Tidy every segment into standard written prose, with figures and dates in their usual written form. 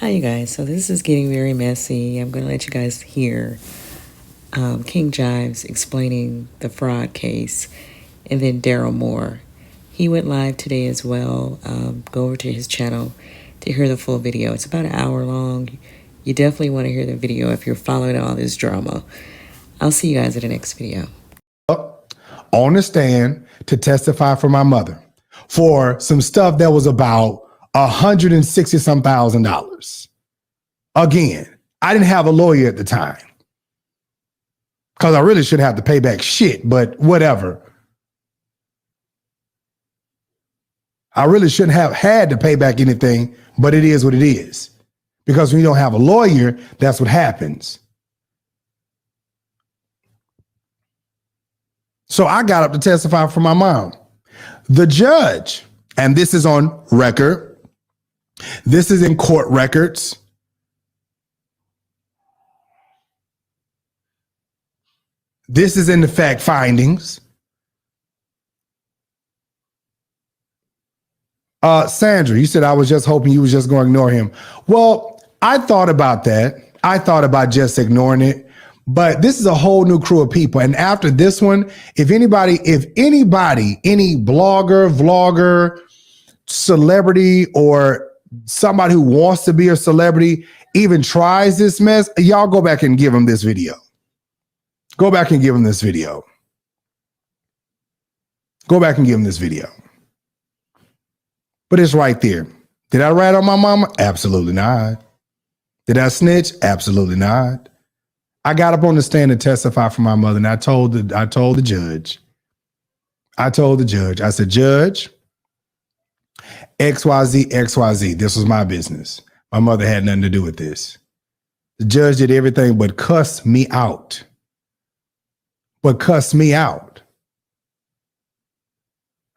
Hi, you guys. So this is getting very messy. I'm going to let you guys hear King Jives explaining the fraud case, and then Darryl Moore. He went live today as well. Go over to his channel to hear the full video. It's about an hour long. You definitely want to hear the video if you're following all this drama. I'll see you guys in the next video. On the stand to testify for my mother for some stuff that was about $160,000. Again, I didn't have a lawyer at the time because I really should have to pay back shit, but whatever. I really shouldn't have had to pay back anything, but it is what it is. Because when you don't have a lawyer, that's what happens. So I got up to testify for my mom. The judge, and this is on record, this is in court records. This is in the fact findings. Sandra, you said I was just hoping you was just going to ignore him. Well, I thought about that. I thought about just ignoring it. But this is a whole new crew of people. And after this one, if anybody, any blogger, vlogger, celebrity, or somebody who wants to be a celebrity even tries this mess, y'all go back and give them this video. Go back and give them this video. Go back and give them this video. But it's right there. Did I rat on my mama? Absolutely not. Did I snitch? Absolutely not. I got up on the stand to testify for my mother, and I told the judge, I said, Judge, XYZ, this was my business. My mother had nothing to do with this. The judge did everything but cuss me out.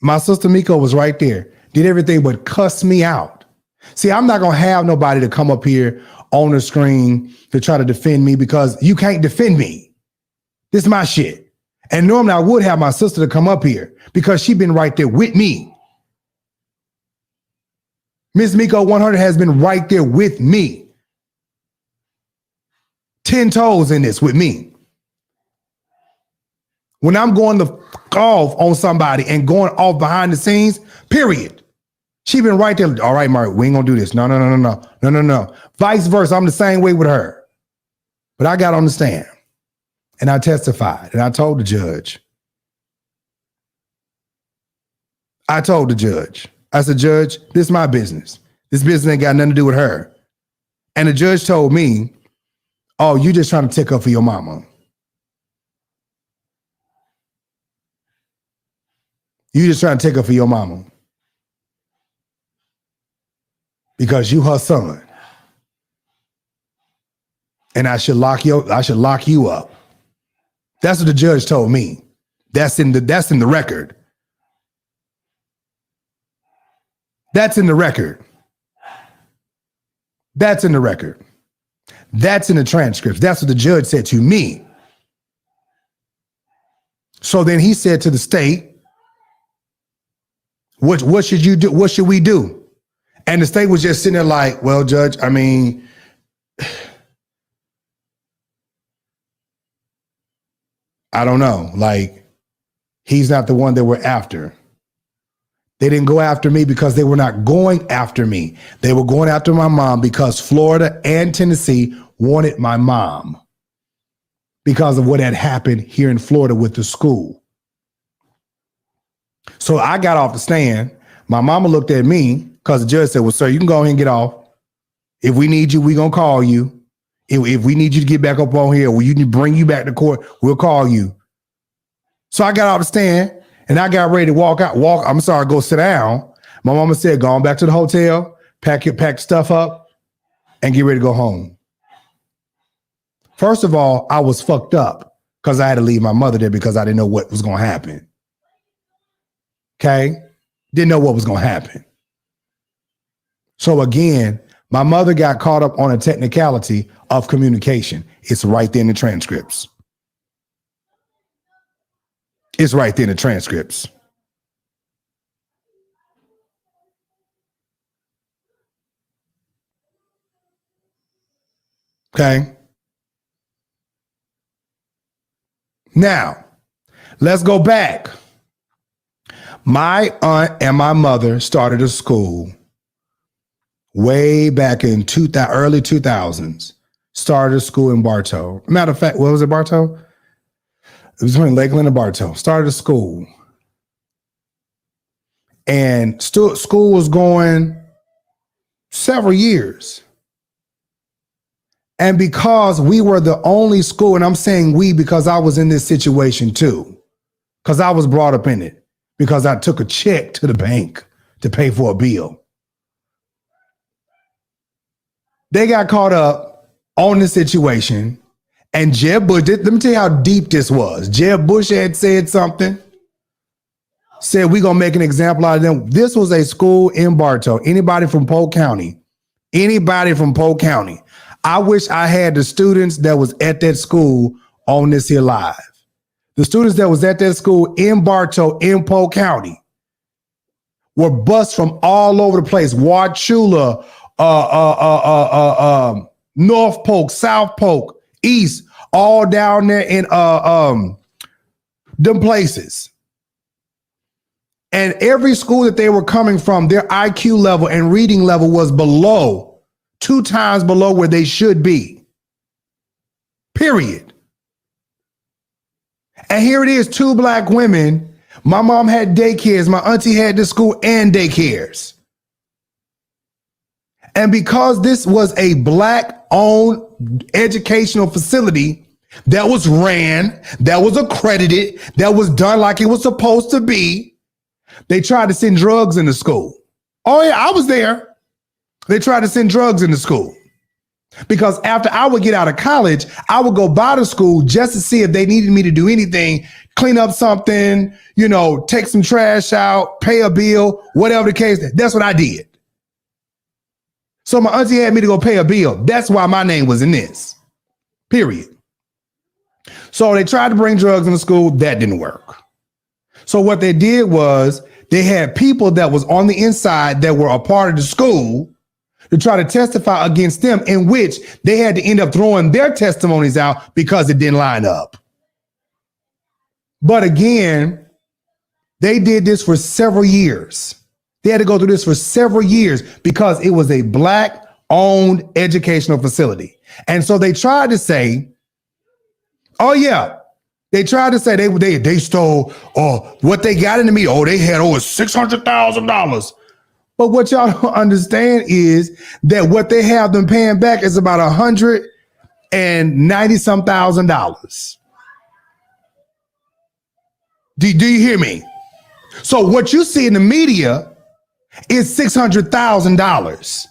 My sister Miko was right there. Did everything but cuss me out. See, I'm not going to have nobody to come up here on the screen to try to defend me because you can't defend me. This is my shit. And normally I would have my sister to come up here because she's been right there with me. Miss Miko 100 has been right there with me. 10 toes in this with me. When I'm going to off on somebody and going off behind the scenes, period. She been right there. All right, Mark, we ain't gonna do this. No. Vice versa. I'm the same way with her. But I got on the stand and I testified and I told the judge. I said, Judge, this is my business. This business ain't got nothing to do with her. And the judge told me, oh, you just trying to tick up for your mama. You just trying to tick up for your mama. Because you her son. And I should lock you up. That's what the judge told me. That's in the record. That's in the record. That's in the record. That's in the transcripts. That's what the judge said to me. So then he said to the state, what should you do? What should we do? And the state was just sitting there like, well, Judge, I mean, I don't know. Like, he's not the one that we're after. They didn't go after me because they were not going after me. They were going after my mom because Florida and Tennessee wanted my mom because of what had happened here in Florida with the school. So I got off the stand. My mama looked at me because the judge said, well, sir, you can go ahead and get off. If we need you, we're going to call you. If we need you to get back up on here, or you need to bring you back to court, we'll call you. So I got off the stand and I got ready to go sit down. My mama said, go on back to the hotel, pack stuff up and get ready to go home. First of all, I was fucked up because I had to leave my mother there because I didn't know what was going to happen. Okay? Didn't know what was going to happen. So again, my mother got caught up on a technicality of communication. It's right there in the transcripts. It's right there in the transcripts. Okay. Now, let's go back. My aunt and my mother started a school way back in early 2000s. Started a school in Bartow. Matter of fact, what was it, Bartow? It was between Lakeland and Bartow. Started a school. And school was going several years. And because we were the only school, and I'm saying we because I was in this situation too, because I was brought up in it, because I took a check to the bank to pay for a bill. They got caught up on the situation, and Jeb Bush, let me tell you how deep this was. Jeb Bush had said something, said we're going to make an example out of them. This was a school in Bartow. Anybody from Polk County, I wish I had the students that was at that school on this here live. The students that was at that school in Bartow, in Polk County, were bused from all over the place. Wauchula, North Polk, South Polk, East, all down there in them places. And every school that they were coming from, their IQ level and reading level was below, 2 times below where they should be. Period. And here it is, 2 black women. My mom had daycares. My auntie had the school and daycares. And because this was a black-owned educational facility that was ran, that was accredited, that was done like it was supposed to be, they tried to send drugs into school. Oh yeah, I was there. They tried to send drugs into school. Because after I would get out of college, I would go by the school just to see if they needed me to do anything, clean up something, take some trash out, pay a bill, whatever the case. That's what I did. So my auntie had me to go pay a bill. That's why my name was in this. Period. So they tried to bring drugs into school. That didn't work. So what they did was they had people that was on the inside that were a part of the school to try to testify against them, in which they had to end up throwing their testimonies out because it didn't line up. But again, they did this for several years. They had to go through this for several years because it was a black-owned educational facility. And so they tried to say, oh yeah, they tried to say they stole what they got into me. Oh, they had over $600,000. But what y'all don't understand is that what they have them paying back is about $190,000. Do you hear me? So what you see in the media is $600,000.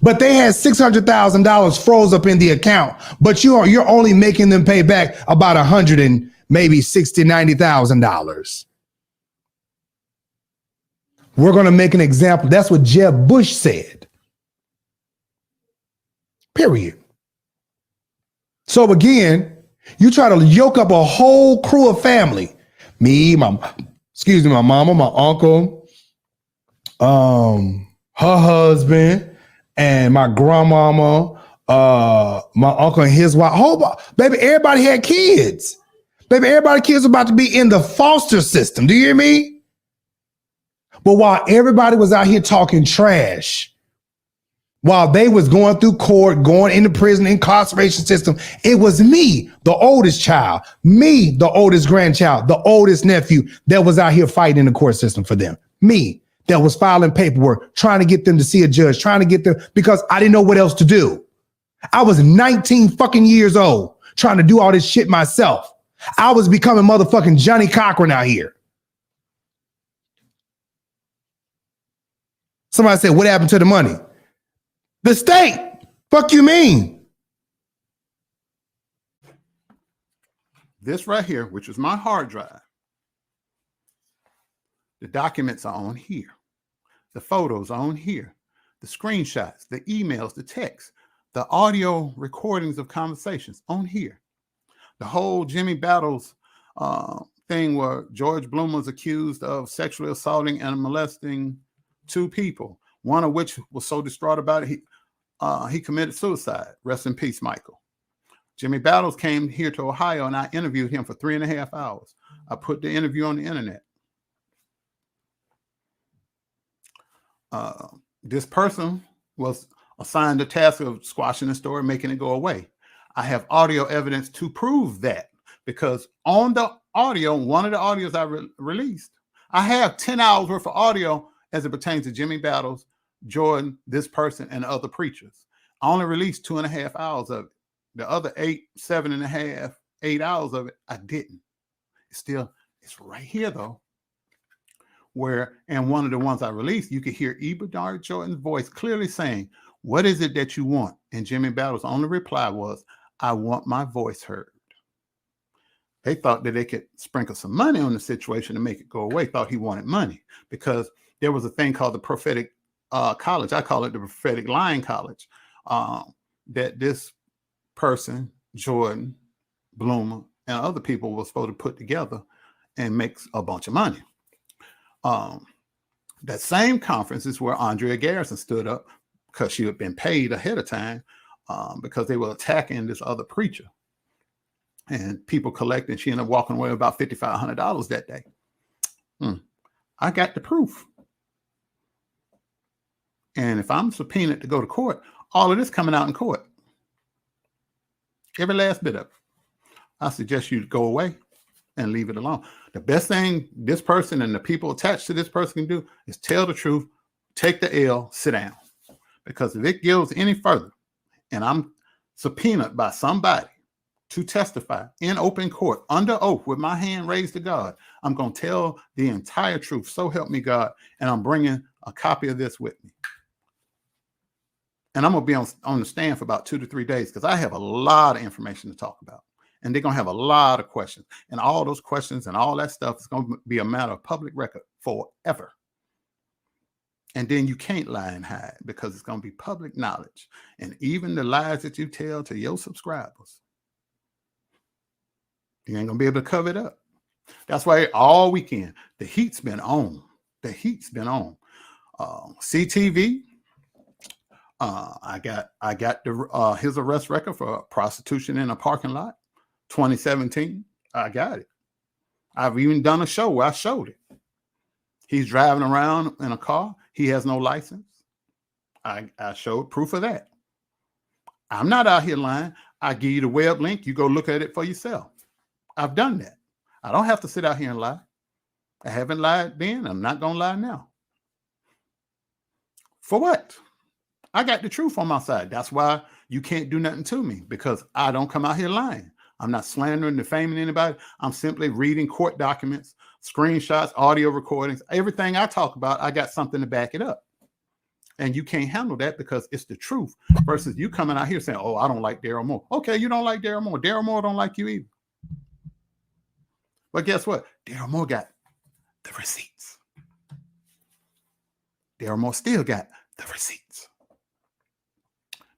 But they had $600,000 froze up in the account. But you're only making them pay back about $90,000. We're going to make an example. That's what Jeb Bush said. Period. So again, you try to yoke up a whole crew of family. Me, my mama, my uncle, her husband, and my grandmama, my uncle and his wife. Baby, everybody had kids. Baby, everybody's kids about to be in the foster system. Do you hear me? But while everybody was out here talking trash, while they was going through court, going into prison, incarceration system, it was me, the oldest child, me, the oldest grandchild, the oldest nephew that was out here fighting in the court system for them. Me, that was filing paperwork, trying to get them to see a judge, trying to get them, because I didn't know what else to do. I was 19 fucking years old, trying to do all this shit myself. I was becoming motherfucking Johnny Cochran out here. Somebody said, what happened to the money? The state. Fuck you mean? This right here, which is my hard drive, the documents are on here. The photos are on here. The screenshots, the emails, the texts, the audio recordings of conversations on here. The whole Jimmy Battles thing where George Bloom was accused of sexually assaulting and molesting 2 people, one of which was so distraught about it, he committed suicide. Rest in peace, Michael. Jimmy Battles came here to Ohio, and I interviewed him for 3.5 hours. I put the interview on the internet. This person was assigned the task of squashing the story, making it go away. I have audio evidence to prove that, because on the audio, one of the audios I released, I have 10 hours worth of audio as it pertains to Jimmy Battles, Jordan, this person, and other preachers. I only released 2.5 hours of it. The other 7.5, 8 hours of it, I didn't. It's right here though. And one of the ones I released, you could hear Darryl Jordan's voice clearly saying, "What is it that you want?" And Jimmy Battles' only reply was, "I want my voice heard." They thought that they could sprinkle some money on the situation to make it go away. Thought he wanted money, because there was a thing called the prophetic college. I call it the prophetic lying college. That this person, Jordan, Bloomer, and other people were supposed to put together and make a bunch of money. That same conference is where Andrea Garrison stood up, because she had been paid ahead of time, because they were attacking this other preacher. And people collecting. She ended up walking away with about $5,500 that day. I got the proof. And if I'm subpoenaed to go to court, all of this coming out in court. Every last bit of it. I suggest you go away and leave it alone. The best thing this person and the people attached to this person can do is tell the truth, take the L, sit down. Because if it goes any further and I'm subpoenaed by somebody to testify in open court under oath with my hand raised to God, I'm going to tell the entire truth. So help me God. And I'm bringing a copy of this with me. And I'm going to be on the stand for about 2 to 3 days, because I have a lot of information to talk about. And they're going to have a lot of questions. And all those questions and all that stuff is going to be a matter of public record forever. And then you can't lie and hide, because it's going to be public knowledge. And even the lies that you tell to your subscribers, you ain't going to be able to cover it up. That's why all weekend, the heat's been on. The heat's been on. CTV. I got his arrest record for prostitution in a parking lot, 2017. I got it. I've even done a show where I showed it. He's driving around in a car. He has no license. I showed proof of that. I'm not out here lying. I give you the web link. You go look at it for yourself. I've done that. I don't have to sit out here and lie. I haven't lied then. I'm not going to lie now. For what? I got the truth on my side. That's why you can't do nothing to me, because I don't come out here lying. I'm not slandering, defaming anybody. I'm simply reading court documents, screenshots, audio recordings. Everything I talk about, I got something to back it up. And you can't handle that, because it's the truth, versus you coming out here saying, "Oh, I don't like Darryl Moore." Okay, you don't like Darryl Moore. Darryl Moore don't like you either. But guess what? Darryl Moore got the receipts. Darryl Moore still got the receipts.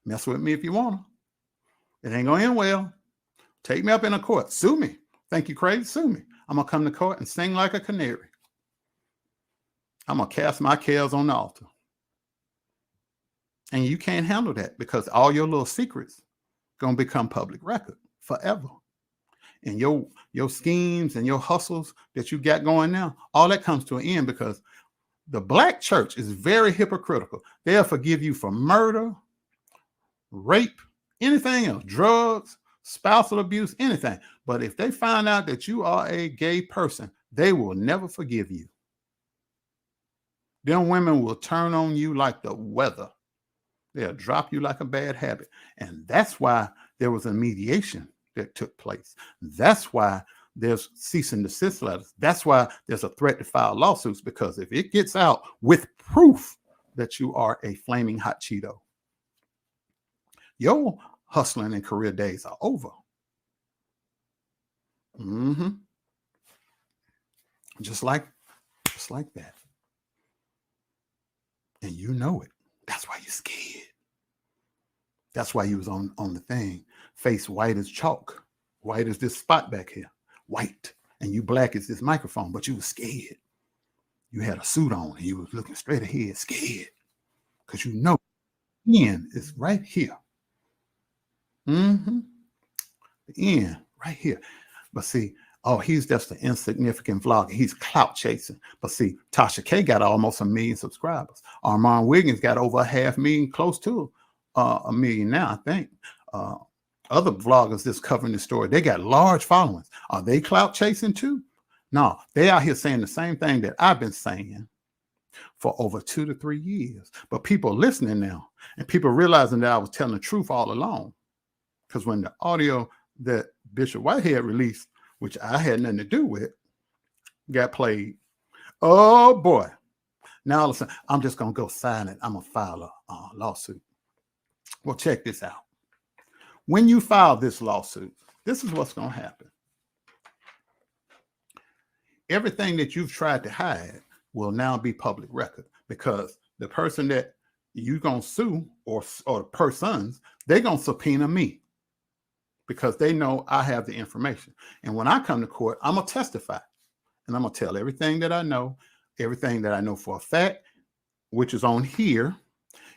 Mess with me if you want to. It ain't going to end well. Take me up in a court. Sue me. Think you crazy? Sue me. I'm going to come to court and sing like a canary. I'm going to cast my cares on the altar. And you can't handle that, because all your little secrets going to become public record forever. And your schemes and your hustles that you got going now, all that comes to an end, because the black church is very hypocritical. They'll forgive you for murder, rape, anything else, drugs, spousal abuse, anything. But if they find out that you are a gay person, they will never forgive you. Them women will turn on you like the weather. They'll drop you like a bad habit. And that's why there was a mediation that took place. That's why there's cease and desist letters. That's why there's a threat to file lawsuits, because if it gets out with proof that you are a flaming hot Cheeto, your hustling and career days are over. Just like that. And you know it. That's why you're scared. That's why you was on the thing. Face white as chalk. White as this spot back here. White. And you black as this microphone, but you was scared. You had a suit on and you was looking straight ahead, scared. Because you know the end is right here. The end, right here. But see, oh, he's just an insignificant vlogger. He's clout chasing. But see, Tasha K got almost 1 million subscribers. Armand Wiggins got over 500,000, close to 1 million now, I think. Other vloggers that's covering the story, they got large followings. Are they clout chasing too? No, they out here saying the same thing that I've been saying for over 2 to 3 years. But people are listening now, and people realizing that I was telling the truth all along. Because when the audio that Bishop Whitehead released, which I had nothing to do with, got played, oh boy. Now all of a sudden, I'm just going to go sign it. I'm going to file a lawsuit. Well, check this out. When you file this lawsuit, this is what's going to happen. Everything that you've tried to hide will now be public record, because the person that you're going to sue, or the persons, they're going to subpoena me, because they know I have the information. And when I come to court, I'm going to testify, and I'm going to tell everything that I know for a fact, which is on here,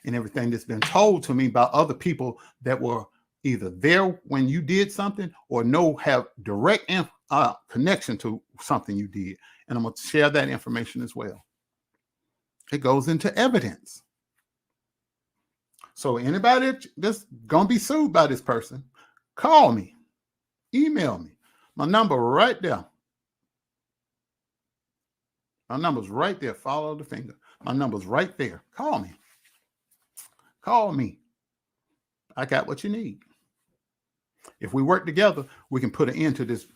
and everything that's been told to me by other people that were either there when you did something or have direct connection to something you did. And I'm going to share that information as well. It goes into evidence. So anybody that's going to be sued by this person, call me, email me. My number right there. My number's right there. Follow the finger. My number's right there. Call me. Call me. I got what you need. If we work together, we can put an end to this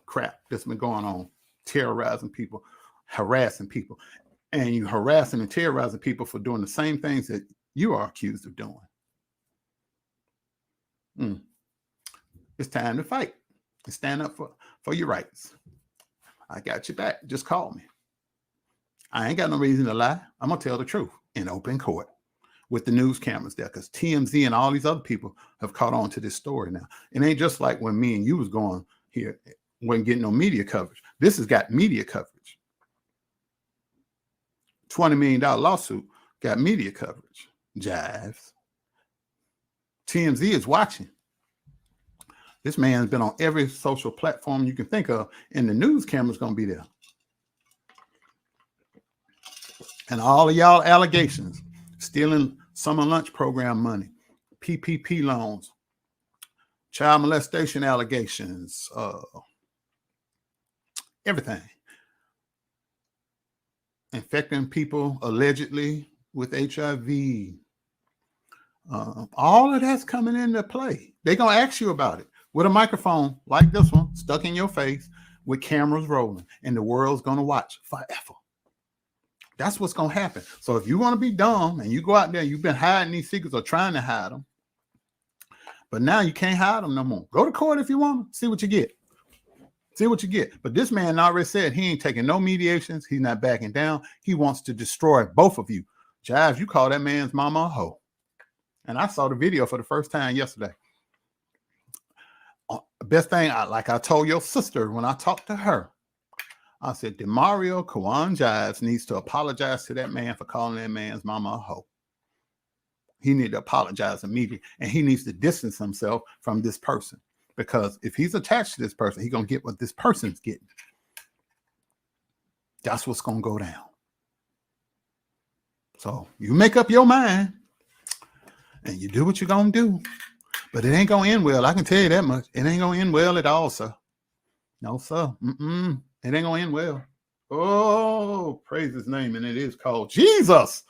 crap that's been going on, terrorizing people, harassing people. And you harassing and terrorizing people for doing the same things that you are accused of doing. It's time to fight and stand up for your rights. I got your back. Just call me. I ain't got no reason to lie. I'm going to tell the truth in open court with the news cameras there, because TMZ and all these other people have caught on to this story now. It ain't just like when me and you was going here, wasn't getting no media coverage. This has got media coverage. $20 million lawsuit got media coverage. Jives. TMZ is watching. This man's been on every social platform you can think of, and the news camera's going to be there. And all of y'all allegations, stealing summer lunch program money, PPP loans, child molestation allegations, everything. Infecting people allegedly with HIV. All of that's coming into play. They're going to ask you about it with a microphone like this one stuck in your face with cameras rolling, and the world's going to watch forever. That's what's going to happen. So if you want to be dumb and you go out there, you've been hiding these secrets or trying to hide them, but now you can't hide them no more. Go to court if you want to. See what you get. See what you get. But this man already said he ain't taking no mediations. He's not backing down. He wants to destroy both of you. Jives, you call that man's mama a hoe. And I saw the video for the first time yesterday. Best thing, like I told your sister when I talked to her, I said, Demario Kawan Jives needs to apologize to that man for calling that man's mama a hoe. He needs to apologize immediately, and he needs to distance himself from this person, because if he's attached to this person, he's going to get what this person's getting. That's what's going to go down. So you make up your mind and you do what you're going to do, but it ain't going to end well. I can tell you that much. It ain't going to end well at all, sir. No, sir. It ain't going to end well. Oh, praise his name. And it is called Jesus.